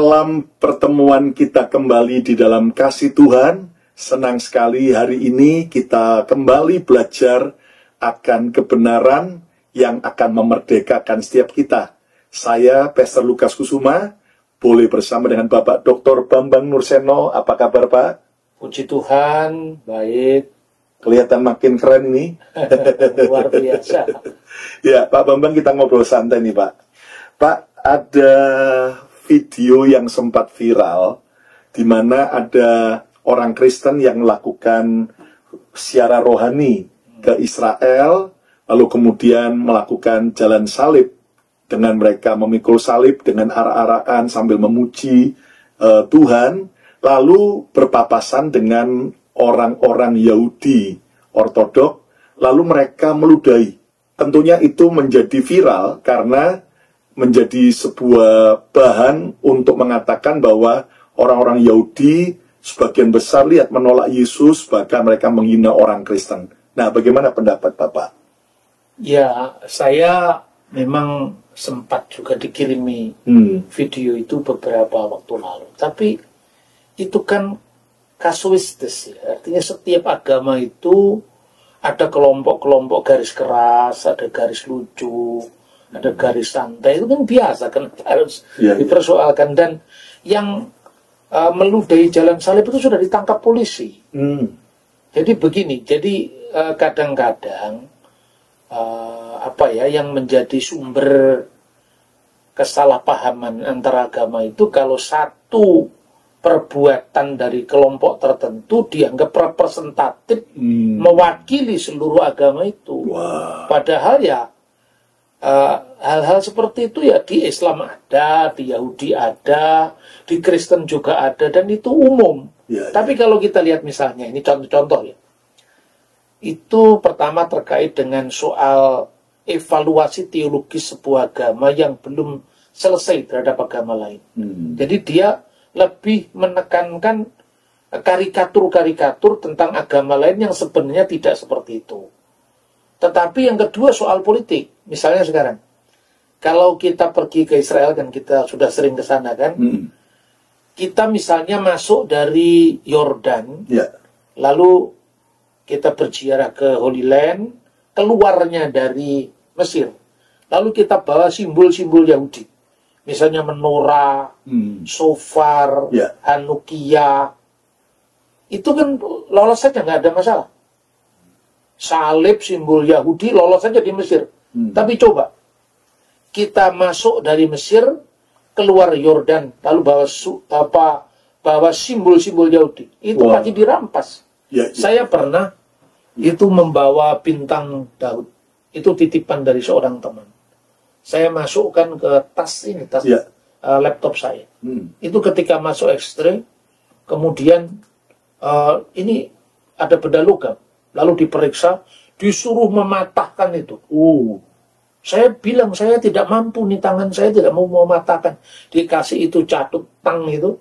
dalam pertemuan kita kembali di dalam kasih Tuhan. Senang sekali hari ini kita kembali belajar akan kebenaran yang akan memerdekakan setiap kita. Saya, Pastor Lukas Kusuma, boleh bersama dengan Bapak Dr. Bambang Nurseno. Apa kabar, Pak? Puji Tuhan, baik. Kelihatan makin keren ini. Luar biasa. Ya, Pak Bambang, kita ngobrol santai nih, Pak. Pak, ada video yang sempat viral, di mana ada orang Kristen yang melakukan siara rohani ke Israel, lalu kemudian melakukan jalan salib, dengan mereka memikul salib dengan arak-arakan sambil memuji Tuhan, lalu berpapasan dengan orang-orang Yahudi Ortodok, lalu mereka meludahi. Tentunya itu menjadi viral karena menjadi sebuah bahan untuk mengatakan bahwa orang-orang Yahudi sebagian besar lihat menolak Yesus, bahkan mereka menghina orang Kristen. Nah, bagaimana pendapat Bapak? Ya, saya memang sempat juga dikirimi video itu beberapa waktu lalu. Tapi itu kan kasuistis ya. Artinya setiap agama itu ada kelompok-kelompok garis keras, ada garis lucu, ada garis santai. Itu kan biasa, kan harus dipersoalkan. Dan yang meludahi jalan salib itu sudah ditangkap polisi. Jadi begini, jadi kadang-kadang yang menjadi sumber kesalahpahaman antara agama itu kalau satu perbuatan dari kelompok tertentu dianggap representatif mewakili seluruh agama itu. Padahal ya hal-hal seperti itu ya di Islam ada, di Yahudi ada, di Kristen juga ada, dan itu umum. Tapi kalau kita lihat misalnya, ini contoh-contoh ya, itu pertama terkait dengan soal evaluasi teologis sebuah agama yang belum selesai terhadap agama lain. Jadi dia lebih menekankan karikatur-karikatur tentang agama lain yang sebenarnya tidak seperti itu. Tetapi yang kedua soal politik. Misalnya sekarang, kalau kita pergi ke Israel, kan kita sudah sering ke sana kan, kita misalnya masuk dari Yordan, lalu kita berziarah ke Holy Land, keluarnya dari Mesir, lalu kita bawa simbol-simbol Yahudi, misalnya menorah, shofar, Hanukkah, itu kan lolos saja, nggak ada masalah. Salib, simbol Yahudi, lolos saja di Mesir. Tapi coba, kita masuk dari Mesir, keluar Yordan, lalu bawa simbol-simbol Yahudi. Itu pasti dirampas. Saya pernah itu membawa bintang Daud. Itu titipan dari seorang teman. Saya masukkan ke tas ini, tas laptop saya. Itu ketika masuk X-ray, kemudian ini ada benda logam. Lalu diperiksa, disuruh mematahkan itu. Saya bilang, saya tidak mampu nih, tangan saya tidak mau mematahkan. Dikasih itu catut tang itu.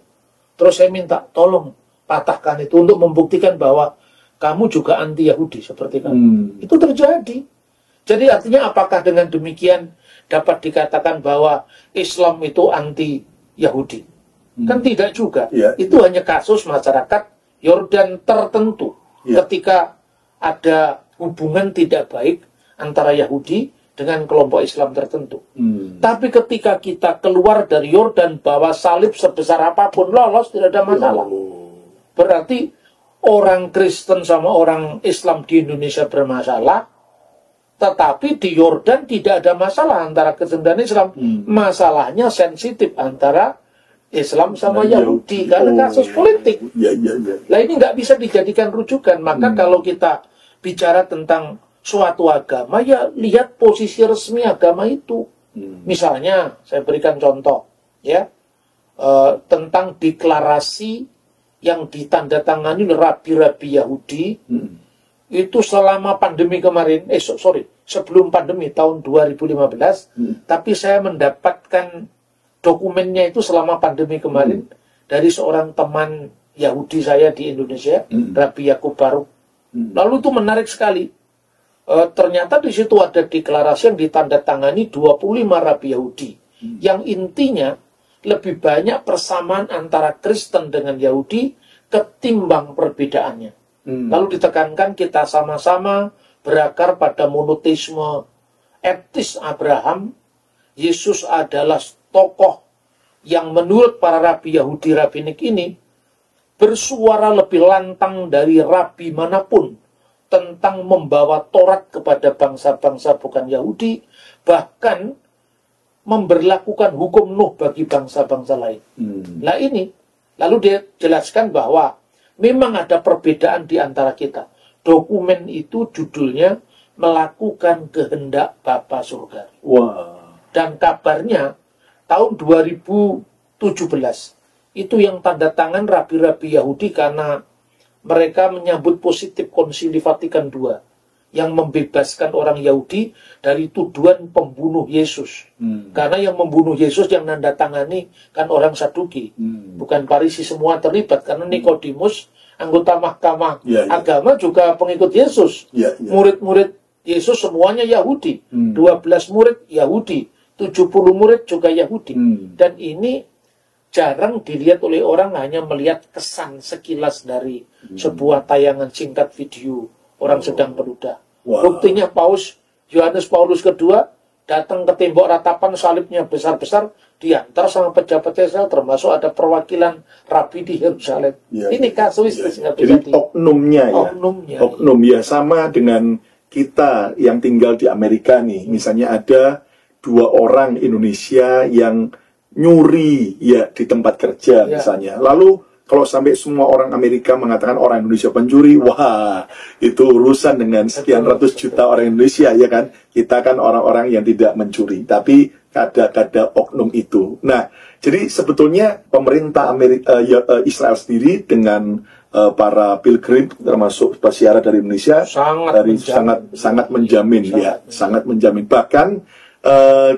Terus saya minta, tolong patahkan itu untuk membuktikan bahwa kamu juga anti-Yahudi seperti kamu. Itu terjadi. Jadi artinya apakah dengan demikian dapat dikatakan bahwa Islam itu anti-Yahudi? Kan tidak juga. Itu hanya kasus masyarakat Yordan tertentu. Ketika ada hubungan tidak baik antara Yahudi dengan kelompok Islam tertentu. Tapi ketika kita keluar dari Yordan bawa salib sebesar apapun lolos, tidak ada masalah. Berarti orang Kristen sama orang Islam di Indonesia bermasalah, tetapi di Yordan tidak ada masalah antara Kristen dan Islam. Masalahnya sensitif antara Islam sama Yahudi karena kasus politik. Nah ini nggak bisa dijadikan rujukan. Maka kalau kita bicara tentang suatu agama, ya lihat posisi resmi agama itu. Misalnya, saya berikan contoh, ya, tentang deklarasi yang ditandatangani oleh rabi-rabi Yahudi, itu selama pandemi kemarin, sebelum pandemi tahun 2015, tapi saya mendapatkan dokumennya itu selama pandemi kemarin dari seorang teman Yahudi saya di Indonesia, Rabi Yakub Baruk. Lalu itu menarik sekali. Ternyata di situ ada deklarasi yang ditandatangani 25 rabi Yahudi. Yang intinya lebih banyak persamaan antara Kristen dengan Yahudi ketimbang perbedaannya. Lalu ditekankan kita sama-sama berakar pada monoteisme etnis Abraham. Yesus adalah tokoh yang menurut para rabi Yahudi rabbinik ini bersuara lebih lantang dari rabi manapun tentang membawa Taurat kepada bangsa-bangsa bukan Yahudi, bahkan memberlakukan hukum Nuh bagi bangsa-bangsa lain. Nah ini, lalu dia jelaskan bahwa memang ada perbedaan di antara kita. Dokumen itu judulnya Melakukan Kehendak Bapa Surga. Wah. Dan kabarnya tahun 2017 itu yang tanda tangan rabi-rabi Yahudi karena mereka menyambut positif Konsili Vatikan II yang membebaskan orang Yahudi dari tuduhan pembunuh Yesus. Karena yang membunuh Yesus yang nandatangani kan orang Saduki, bukan Farisi semua terlibat. Karena Nikodemus, anggota mahkamah agama juga pengikut Yesus. Murid-murid Yesus semuanya Yahudi, 12 murid Yahudi, 70 murid juga Yahudi. Dan ini jarang dilihat oleh orang, hanya melihat kesan sekilas dari sebuah tayangan singkat video orang sedang berludah. Buktinya Yohanes Paulus kedua datang ke tembok ratapan, salibnya besar-besar, diantar sama pejabat Israel, termasuk ada perwakilan rabi di Yerusalem. Ini kasuistis. Jadi oknumnya ya sama dengan kita yang tinggal di Amerika nih. Misalnya ada 2 orang Indonesia yang nyuri ya di tempat kerja misalnya. Lalu kalau sampai semua orang Amerika mengatakan orang Indonesia pencuri, wah, itu urusan dengan sekian ratus juta orang Indonesia, ya kan? Kita kan orang-orang yang tidak mencuri, tapi kada-kada oknum itu. Nah, jadi sebetulnya pemerintah Israel sendiri dengan para pilgrim, termasuk peziarah dari Indonesia, sangat menjamin. Sangat menjamin. Bahkan,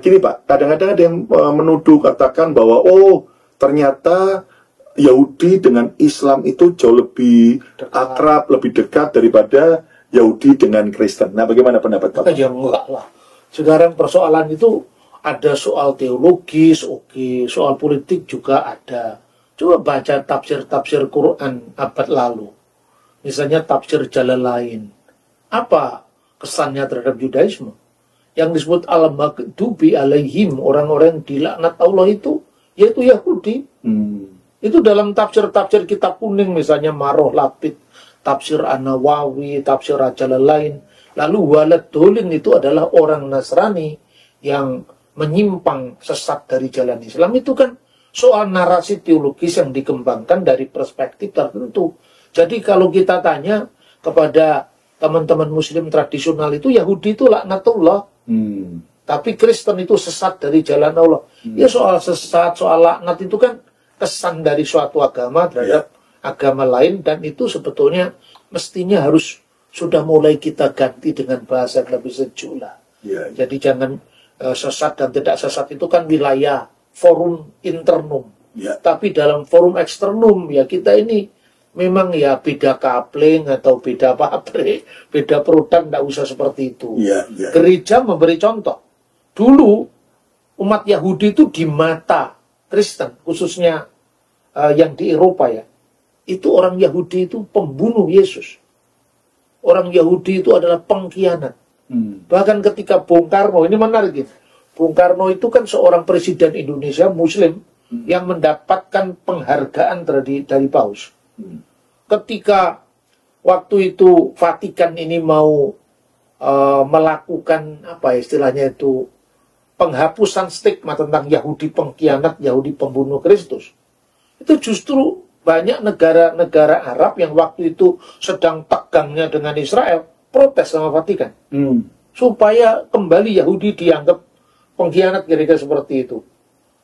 gini Pak, kadang-kadang ada yang menuduh, katakan bahwa, oh, ternyata Yahudi dengan Islam itu jauh lebih akrab, lebih dekat daripada Yahudi dengan Kristen. Nah, bagaimana pendapat Bapak? Ya enggak lah. Sekarang persoalan itu ada soal teologis, soal politik juga ada. Coba baca tafsir-tafsir Quran abad lalu. Misalnya tafsir Jalalain. Apa kesannya terhadap Judaisme? Yang disebut al-maghdubi alaihim, orang-orang dilaknat Allah itu, yaitu Yahudi. Itu dalam tafsir-tafsir kitab kuning, misalnya Maroh Lapid, tafsir An-Nawawi, tafsir Jalalain. Lalu walad dolin itu adalah orang Nasrani yang menyimpang sesat dari jalan Islam. Itu kan soal narasi teologis yang dikembangkan dari perspektif tertentu. Jadi kalau kita tanya kepada teman-teman Muslim tradisional itu, Yahudi itu laknatullah. Tapi Kristen itu sesat dari jalan Allah. Ya soal sesat, soal laknat itu kan kesan dari suatu agama terhadap agama lain, dan itu sebetulnya mestinya harus sudah mulai kita ganti dengan bahasa yang lebih sejuk lah. Jadi jangan sesat dan tidak sesat itu kan wilayah forum internum. Tapi dalam forum eksternum ya kita ini memang ya beda kapling atau beda pabrik, beda produk, tidak usah seperti itu. Gereja memberi contoh. Dulu umat Yahudi itu di mata Kristen, khususnya yang di Eropa ya, itu orang Yahudi itu pembunuh Yesus. Orang Yahudi itu adalah pengkhianat. Bahkan ketika Bung Karno, ini menarik gitu. Bung Karno itu kan seorang presiden Indonesia Muslim yang mendapatkan penghargaan dari Paus. Ketika waktu itu Vatikan ini mau melakukan apa istilahnya itu penghapusan stigma tentang Yahudi pengkhianat, Yahudi pembunuh Kristus. Itu justru banyak negara-negara Arab yang waktu itu sedang tegangnya dengan Israel protes sama Vatikan. Supaya kembali Yahudi dianggap pengkhianat, kira-kira seperti itu.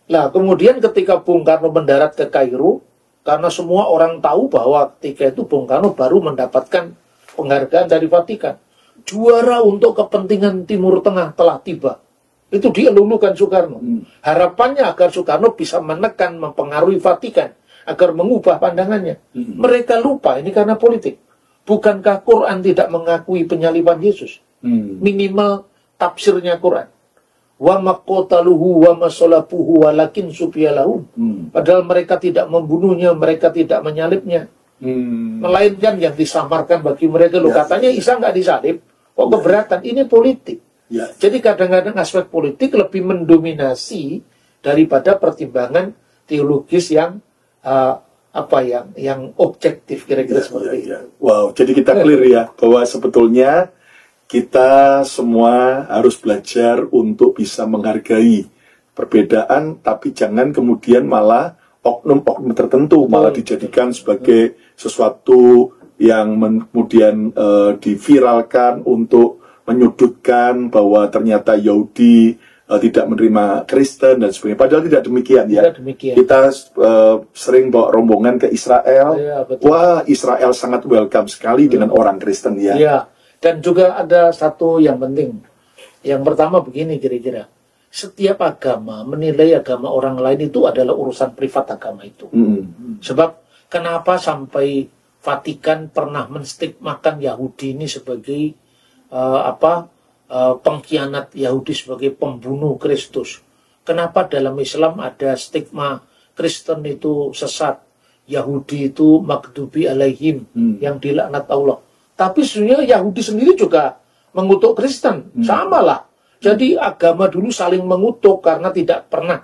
Nah, kemudian ketika Bung Karno mendarat ke Kairo, karena semua orang tahu bahwa ketika itu Bung Karno baru mendapatkan penghargaan dari Vatikan. Juara untuk kepentingan Timur Tengah telah tiba. Itu dielulukan Soekarno. Harapannya agar Soekarno bisa menekan, mempengaruhi Vatikan agar mengubah pandangannya. Mereka lupa ini karena politik. Bukankah Quran tidak mengakui penyaliban Yesus? Minimal tafsirnya Quran. wa maqataluhu wa masalabuhu walakin subiyalahum. Padahal mereka tidak membunuhnya, mereka tidak menyalibnya. Melainkan yang disamarkan bagi mereka. Loh, katanya Isa nggak disalib, kok keberatan? Ini politik. Jadi kadang-kadang aspek politik lebih mendominasi daripada pertimbangan teologis yang yang objektif, kira-kira seperti itu. Wow, jadi kita clear ya bahwa sebetulnya kita semua harus belajar untuk bisa menghargai perbedaan, tapi jangan kemudian malah oknum-oknum tertentu malah dijadikan sebagai sesuatu yang kemudian diviralkan untuk menyudutkan bahwa ternyata Yahudi tidak menerima Kristen dan sebagainya. Padahal tidak demikian ya. Tidak demikian. Kita sering bawa rombongan ke Israel. Ya, wah, Israel sangat welcome sekali dengan orang Kristen ya. Iya. Dan juga ada satu yang penting. Yang pertama begini kira-kira. Setiap agama menilai agama orang lain itu adalah urusan privat agama itu. Sebab kenapa sampai Vatikan pernah menstigmakan Yahudi ini sebagai pengkhianat, Yahudi sebagai pembunuh Kristus. Kenapa dalam Islam ada stigma Kristen itu sesat, Yahudi itu maghdubi alaihim, yang dilaknat Allah. Tapi sebenarnya Yahudi sendiri juga mengutuk Kristen, samalah. Jadi agama dulu saling mengutuk karena tidak pernah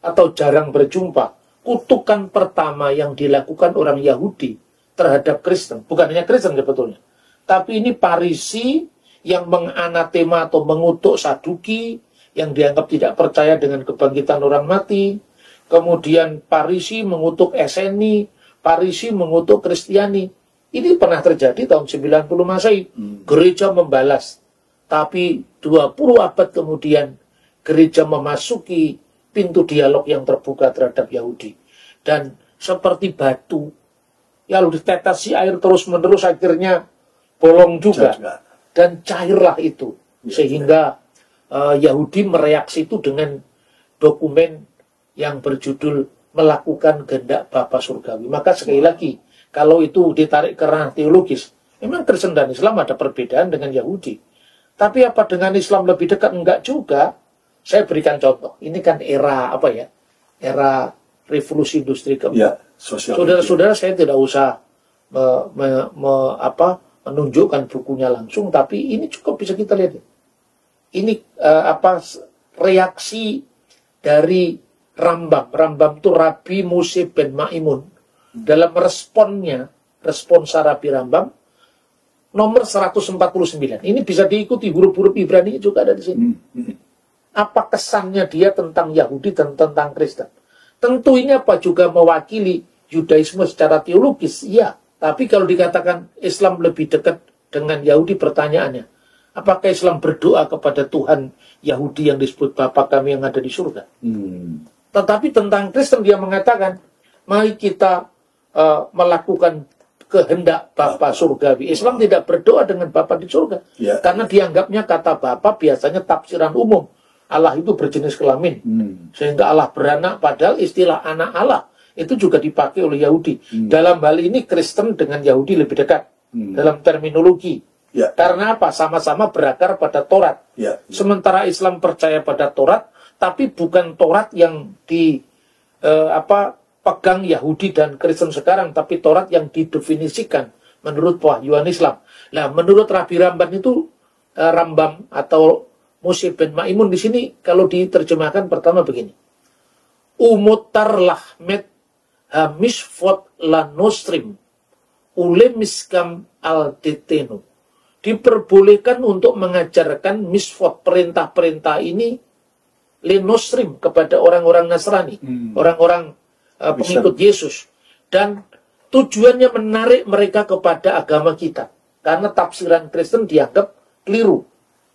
atau jarang berjumpa. Kutukan pertama yang dilakukan orang Yahudi terhadap Kristen, bukan hanya Kristen sebetulnya, tapi ini Parisi yang menganatema atau mengutuk Saduki, yang dianggap tidak percaya dengan kebangkitan orang mati. Kemudian Parisi mengutuk Eseni, Parisi mengutuk Kristiani. Ini pernah terjadi tahun 90 Masehi. Gereja membalas. Tapi 20 abad kemudian, gereja memasuki pintu dialog yang terbuka terhadap Yahudi. Dan seperti batu, ya lalu ditetesi air terus-menerus, akhirnya bolong juga. Dan cairlah itu, sehingga Yahudi mereaksi itu dengan dokumen yang berjudul melakukan kehendak Bapa Surgawi. Maka sekali lagi, kalau itu ditarik ke ranah teologis, memang Kristen dan Islam ada perbedaan dengan Yahudi. Tapi apa dengan Islam lebih dekat? Enggak juga. Saya berikan contoh. Ini kan era era revolusi industri keempat. Saudara-saudara, saya tidak usah menunjukkan bukunya langsung, tapi ini cukup bisa kita lihat. Ini reaksi dari Rambam. Rambam itu Rabi Moshe ben Maimun. Dalam respons Rabi Rambam nomor 149. Ini bisa diikuti, huruf-huruf Ibrani juga ada di sini. Apa kesannya dia tentang Yahudi dan tentang Kristen? Tentu ini juga mewakili Yudaisme secara teologis, iya. Tapi kalau dikatakan Islam lebih dekat dengan Yahudi, pertanyaannya, apakah Islam berdoa kepada Tuhan Yahudi yang disebut Bapa kami yang ada di surga? Tetapi tentang Kristen dia mengatakan, mari kita melakukan kehendak Bapa surgawi. Islam tidak berdoa dengan Bapa di surga. Karena dianggapnya kata Bapa biasanya tafsiran umum. Allah itu berjenis kelamin. Sehingga Allah beranak, padahal istilah anak Allah itu juga dipakai oleh Yahudi. Dalam hal ini Kristen dengan Yahudi lebih dekat dalam terminologi. Karena apa? Sama-sama berakar pada Taurat. Sementara Islam percaya pada Taurat, tapi bukan Taurat yang pegang Yahudi dan Kristen sekarang, tapi Taurat yang didefinisikan menurut pewahyuan Islam. Nah, menurut Rabi Rambam itu Rambam atau Moshe ben Maimun di sini kalau diterjemahkan pertama begini. Umutar lahmet hamishfot lanostrim ulemiskam al detenu. Diperbolehkan untuk mengajarkan misfot, perintah-perintah ini lenostrim kepada orang-orang Nasrani, orang-orang pengikut Yesus, dan tujuannya menarik mereka kepada agama kita karena tafsiran Kristen dianggap keliru.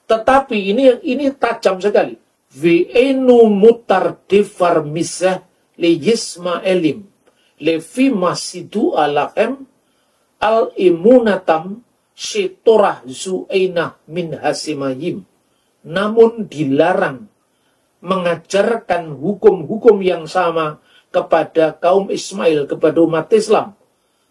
Tetapi ini tajam sekali. Ve'enu mutar defar misah le yismaelim levi masidu alahem al imunatam setorah zu'ainah min hasimayim. Namun dilarang mengajarkan hukum-hukum yang sama kepada kaum Ismail, kepada umat Islam.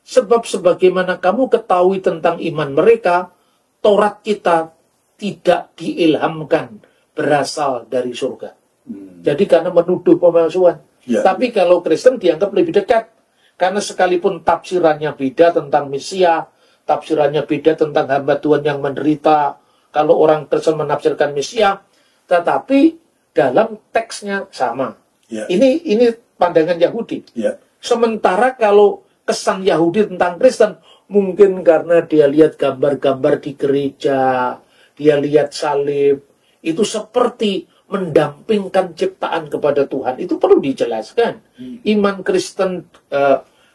Sebab sebagaimana kamu ketahui tentang iman mereka, Taurat kita tidak diilhamkan berasal dari surga. Jadi karena menuduh pemalsuan. Tapi kalau Kristen dianggap lebih dekat. Karena sekalipun tafsirannya beda tentang Mesia, tafsirannya beda tentang hamba Tuhan yang menderita, kalau orang Kristen menafsirkan Mesia, tetapi dalam teksnya sama. Ini pandangan Yahudi. Sementara kalau kesan Yahudi tentang Kristen, mungkin karena dia lihat gambar-gambar di gereja, dia lihat salib, itu seperti mendampingkan ciptaan kepada Tuhan. Itu perlu dijelaskan. Iman Kristen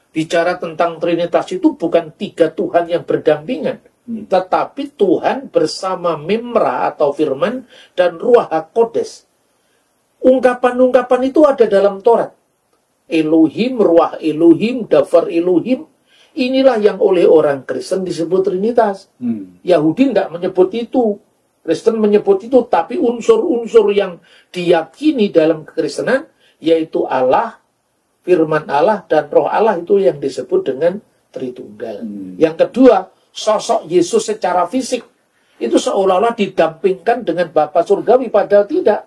bicara tentang Trinitas itu bukan 3 Tuhan yang berdampingan, tetapi Tuhan bersama Memra atau Firman dan Ruach HaKodes. Ungkapan-ungkapan itu ada dalam Taurat. Elohim, Ruach Elohim, Davar Elohim. Inilah yang oleh orang Kristen disebut Trinitas. Yahudi tidak menyebut itu. Kristen menyebut itu, tapi unsur-unsur yang diyakini dalam kekristenan, yaitu Allah, Firman Allah, dan Roh Allah, itu yang disebut dengan Tritunggal. Yang kedua, sosok Yesus secara fisik, itu seolah-olah didampingkan dengan Bapa Surgawi, padahal tidak.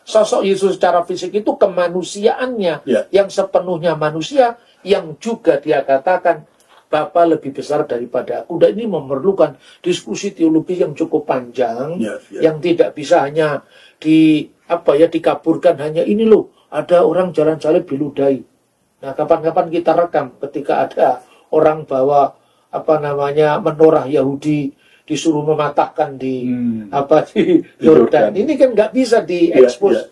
Sosok Yesus secara fisik itu kemanusiaannya, yang sepenuhnya manusia, yang juga dia katakan, Bapa lebih besar daripada aku. Dan ini memerlukan diskusi teologi yang cukup panjang, yang tidak bisa hanya dikaburkan hanya ini loh, ada orang jalan salib diludahi. Nah, kapan-kapan kita rekam ketika ada orang bawa menorah Yahudi disuruh mematahkan di Yordan. Ini kan nggak bisa diekspos.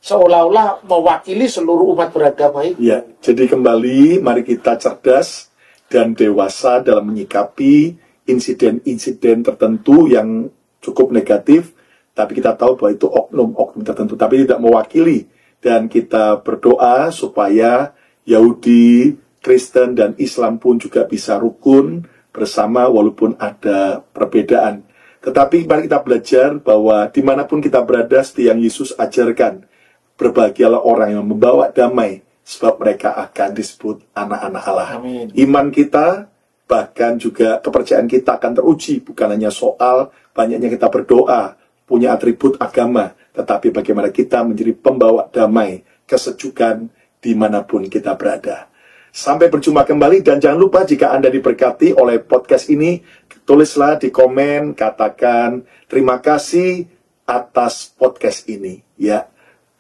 Seolah-olah mewakili seluruh umat beragama itu. Jadi kembali, mari kita cerdas dan dewasa dalam menyikapi insiden-insiden tertentu yang cukup negatif, tapi kita tahu bahwa itu oknum-oknum tertentu, tapi tidak mewakili. Dan kita berdoa supaya Yahudi, Kristen, dan Islam pun juga bisa rukun bersama walaupun ada perbedaan. Tetapi mari kita belajar bahwa dimanapun kita berada, seperti yang Yesus ajarkan, berbahagialah orang yang membawa damai, sebab mereka akan disebut anak-anak Allah. Amin. Iman kita, bahkan juga kepercayaan kita akan teruji, bukan hanya soal banyaknya kita berdoa, punya atribut agama, tetapi bagaimana kita menjadi pembawa damai, kesejukan dimanapun kita berada. Sampai berjumpa kembali, dan jangan lupa jika Anda diberkati oleh podcast ini, tulislah di komen, katakan terima kasih atas podcast ini. Ya,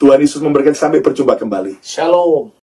Tuhan Yesus memberkati, sampai berjumpa kembali. Shalom.